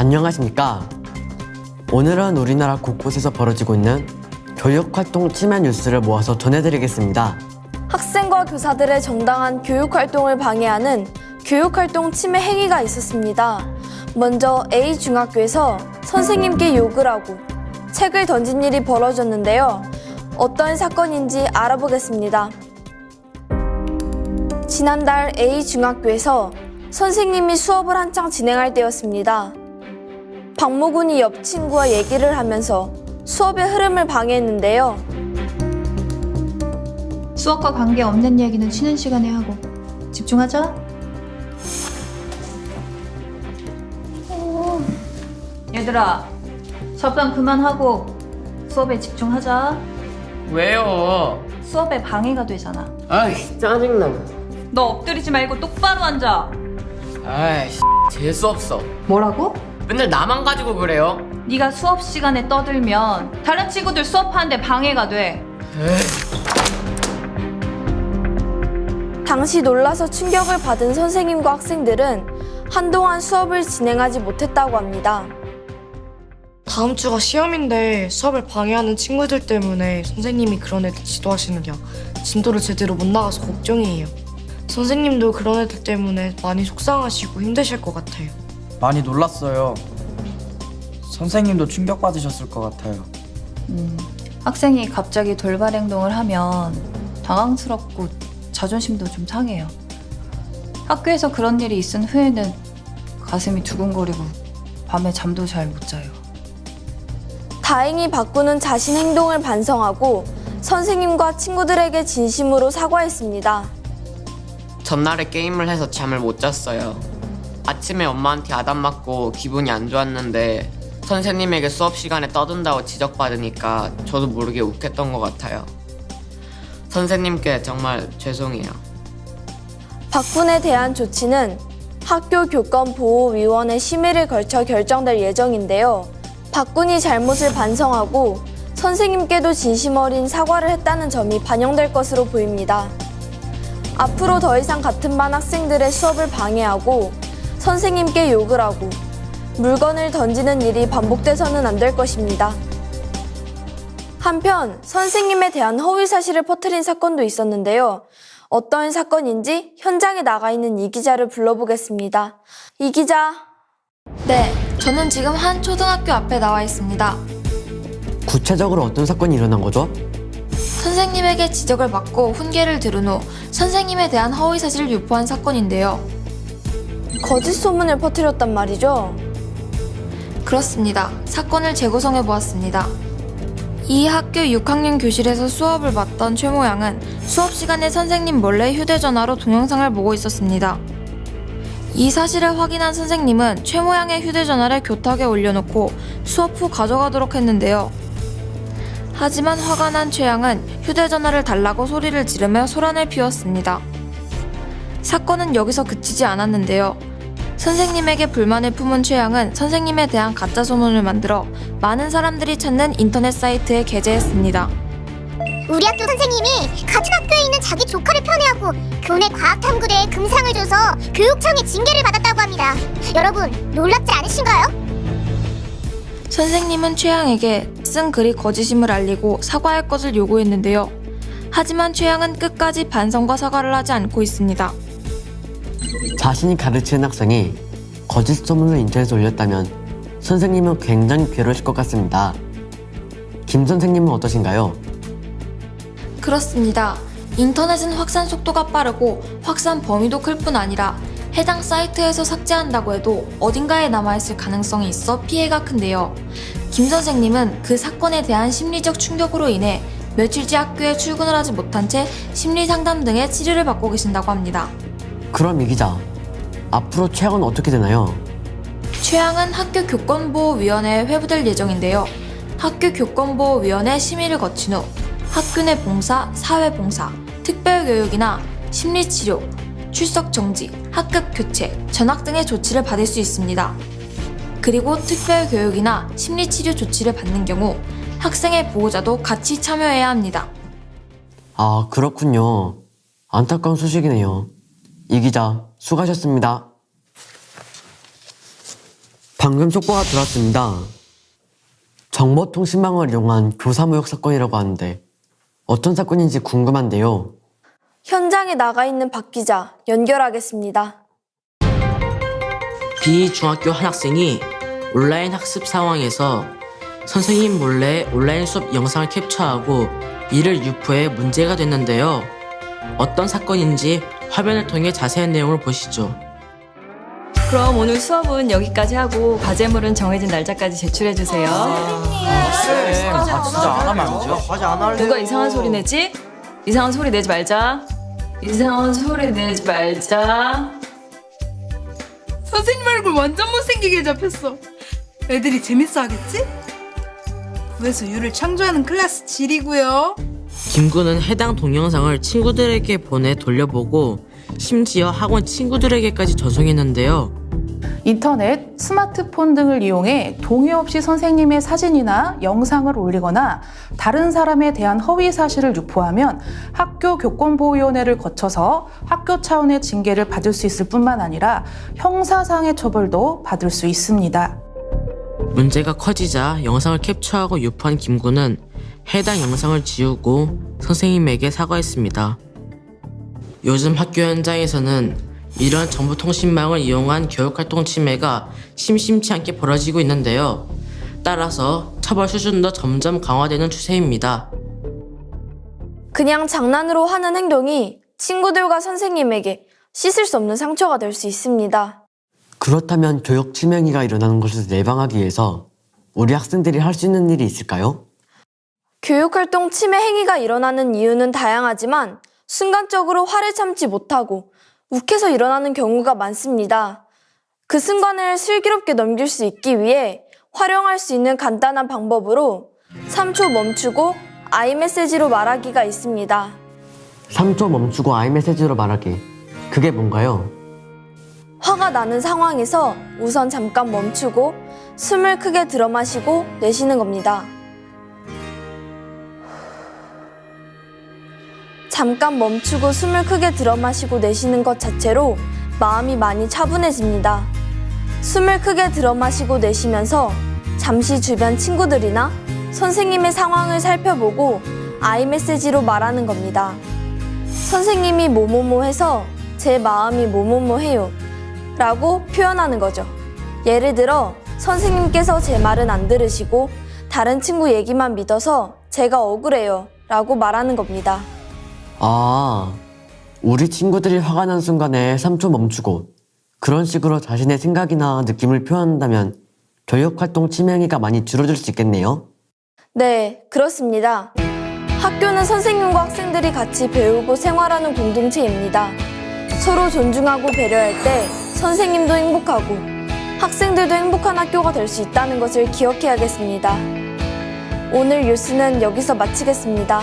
안녕하십니까? 오늘은 우리나라 곳곳에서 벌어지고 있는 교육활동 침해 뉴스를 모아서 전해드리겠습니다. 학생과 교사들의 정당한 교육활동을 방해하는 교육활동 침해 행위가 있었습니다. 먼저 A중학교에서 선생님께 욕을 하고 책을 던진 일이 벌어졌는데요. 어떤 사건인지 알아보겠습니다. 지난달 A중학교에서 선생님이 수업을 한창 진행할 때였습니다. 박모군이 옆 친구와 얘기를 하면서 수업의 흐름을 방해했는데요. 수업과 관계없는 얘기는 쉬는 시간에 하고 집중하자. 얘들아, 잡담 그만하고 수업에 집중하자. 왜요? 수업에 방해가 되잖아. 아이 짜증나. 너 엎드리지 말고 똑바로 앉아. 아이씨 재수없어. 뭐라고? 맨날 나만 가지고 그래요? 네가 수업 시간에 떠들면 다른 친구들 수업하는데 방해가 돼. 당시 놀라서 충격을 받은 선생님과 학생들은 한동안 수업을 진행하지 못했다고 합니다. 다음 주가 시험인데 수업을 방해하는 친구들 때문에 선생님이 그런 애들 지도하시느냐 진도를 제대로 못 나가서 걱정이에요. 선생님도 그런 애들 때문에 많이 속상하시고 힘드실 것 같아요. 많이 놀랐어요. 선생님도 충격받으셨을 것 같아요. 학생이 갑자기 돌발 행동을 하면 당황스럽고 자존심도 좀 상해요. 학교에서 그런 일이 있은 후에는 가슴이 두근거리고 밤에 잠도 잘 못 자요. 다행히 박구는 자신 행동을 반성하고 선생님과 친구들에게 진심으로 사과했습니다. 전날에 게임을 해서 잠을 못 잤어요. 아침에 엄마한테 야단 맞고 기분이 안 좋았는데 선생님에게 수업 시간에 떠든다고 지적받으니까 저도 모르게 욱했던 것 같아요. 선생님께 정말 죄송해요. 박군에 대한 조치는 학교교권보호위원회 심의를 거쳐 결정될 예정인데요. 박군이 잘못을 반성하고 선생님께도 진심 어린 사과를 했다는 점이 반영될 것으로 보입니다. 앞으로 더 이상 같은 반 학생들의 수업을 방해하고 선생님께 욕을 하고 물건을 던지는 일이 반복돼서는 안 될 것입니다. 한편 선생님에 대한 허위 사실을 퍼뜨린 사건도 있었는데요. 어떤 사건인지 현장에 나가 있는 이 기자를 불러보겠습니다. 이 기자. 네, 저는 지금 한 초등학교 앞에 나와 있습니다. 구체적으로 어떤 사건이 일어난 거죠? 선생님에게 지적을 받고 훈계를 들은 후 선생님에 대한 허위 사실을 유포한 사건인데요. 거짓 소문을 퍼뜨렸단 말이죠. 그렇습니다. 사건을 재구성해 보았습니다. 이 학교 6학년 교실에서 수업을 받던 최모 양은 수업 시간에 선생님 몰래 휴대전화로 동영상을 보고 있었습니다. 이 사실을 확인한 선생님은 최모 양의 휴대전화를 교탁에 올려놓고 수업 후 가져가도록 했는데요. 하지만 화가 난 최 양은 휴대전화를 달라고 소리를 지르며 소란을 피웠습니다. 사건은 여기서 그치지 않았는데요. 선생님에게 불만을 품은 최 양은 선생님에 대한 가짜 소문을 만들어 많은 사람들이 찾는 인터넷 사이트에 게재했습니다. 우리 학교 선생님이 같은 학교에 있는 자기 조카를 편애하고 교내 과학탐구대에 금상을 줘서 교육청의 징계를 받았다고 합니다. 여러분 놀랍지 않으신가요? 선생님은 최 양에게 쓴 글이 거짓임을 알리고 사과할 것을 요구했는데요. 하지만 최 양은 끝까지 반성과 사과를 하지 않고 있습니다. 자신이 가르치는 학생이 거짓 소문을 인터넷에 올렸다면 선생님은 굉장히 괴로우실 것 같습니다. 김 선생님은 어떠신가요? 그렇습니다. 인터넷은 확산 속도가 빠르고 확산 범위도 클 뿐 아니라 해당 사이트에서 삭제한다고 해도 어딘가에 남아있을 가능성이 있어 피해가 큰데요. 김 선생님은 그 사건에 대한 심리적 충격으로 인해 며칠째 학교에 출근을 하지 못한 채 심리상담 등의 치료를 받고 계신다고 합니다. 그럼 이 기자, 앞으로 최악은 어떻게 되나요? 최양은 학교 교권보호위원회에 회부될 예정인데요. 학교 교권보호위원회 심의를 거친 후 학교 내 봉사, 사회봉사, 특별교육이나 심리치료, 출석 정지, 학급 교체, 전학 등의 조치를 받을 수 있습니다. 그리고 특별교육이나 심리치료 조치를 받는 경우 학생의 보호자도 같이 참여해야 합니다. 아, 그렇군요. 안타까운 소식이네요. 이 기자, 수고하셨습니다. 방금 속보가 들었습니다. 정보통신망을 이용한 교사모욕 사건이라고 하는데 어떤 사건인지 궁금한데요. 현장에 나가 있는 박 기자 연결하겠습니다. 비중학교 한 학생이 온라인 학습 상황에서 선생님 몰래 온라인 수업 영상을 캡처하고 이를 유포해 문제가 됐는데요. 어떤 사건인지 화면을 통해 자세한 내용을 보시죠. 그럼 오늘 수업은 여기까지 하고 과제물은 정해진 날짜까지 제출해주세요. 쌤, 진짜 안 하면 안 돼요? 과제 안 할래요. 누가 이상한 소리 내지? 이상한 소리 내지 말자. 이상한 소리 내지 말자. 선생님 얼굴 완전 못생기게 잡혔어. 애들이 재밌어 하겠지? 그래서 유를 창조하는 클래스 질이고요. 김구는 해당 동영상을 친구들에게 보내 돌려보고 심지어 학원 친구들에게까지 전송했는데요. 인터넷, 스마트폰 등을 이용해 동의 없이 선생님의 사진이나 영상을 올리거나 다른 사람에 대한 허위 사실을 유포하면 학교 교권보호위원회를 거쳐서 학교 차원의 징계를 받을 수 있을 뿐만 아니라 형사상의 처벌도 받을 수 있습니다. 문제가 커지자 영상을 캡처하고 유포한 김구는 해당 영상을 지우고 선생님에게 사과했습니다. 요즘 학교 현장에서는 이런 정보통신망을 이용한 교육활동 침해가 심심치 않게 벌어지고 있는데요. 따라서 처벌 수준도 점점 강화되는 추세입니다. 그냥 장난으로 하는 행동이 친구들과 선생님에게 씻을 수 없는 상처가 될 수 있습니다. 그렇다면 교육 침해가 일어나는 것을 예방하기 위해서 우리 학생들이 할 수 있는 일이 있을까요? 교육활동 침해 행위가 일어나는 이유는 다양하지만 순간적으로 화를 참지 못하고 욱해서 일어나는 경우가 많습니다. 그 순간을 슬기롭게 넘길 수 있기 위해 활용할 수 있는 간단한 방법으로 3초 멈추고 아이메시지로 말하기가 있습니다. 3초 멈추고 아이메시지로 말하기. 그게 뭔가요? 화가 나는 상황에서 우선 잠깐 멈추고 숨을 크게 들어 마시고 내쉬는 겁니다. 잠깐 멈추고 숨을 크게 들어 마시고 내쉬는 것 자체로 마음이 많이 차분해집니다. 숨을 크게 들어 마시고 내쉬면서 잠시 주변 친구들이나 선생님의 상황을 살펴보고 아이메시지로 말하는 겁니다. 선생님이 뭐뭐뭐 해서 제 마음이 뭐뭐뭐 해요 라고 표현하는 거죠. 예를 들어 선생님께서 제 말은 안 들으시고 다른 친구 얘기만 믿어서 제가 억울해요 라고 말하는 겁니다. 아, 우리 친구들이 화가 난 순간에 3초 멈추고 그런 식으로 자신의 생각이나 느낌을 표현한다면 교육활동 침해 행위가 많이 줄어들 수 있겠네요. 네, 그렇습니다. 학교는 선생님과 학생들이 같이 배우고 생활하는 공동체입니다. 서로 존중하고 배려할 때 선생님도 행복하고 학생들도 행복한 학교가 될 수 있다는 것을 기억해야겠습니다. 오늘 뉴스는 여기서 마치겠습니다.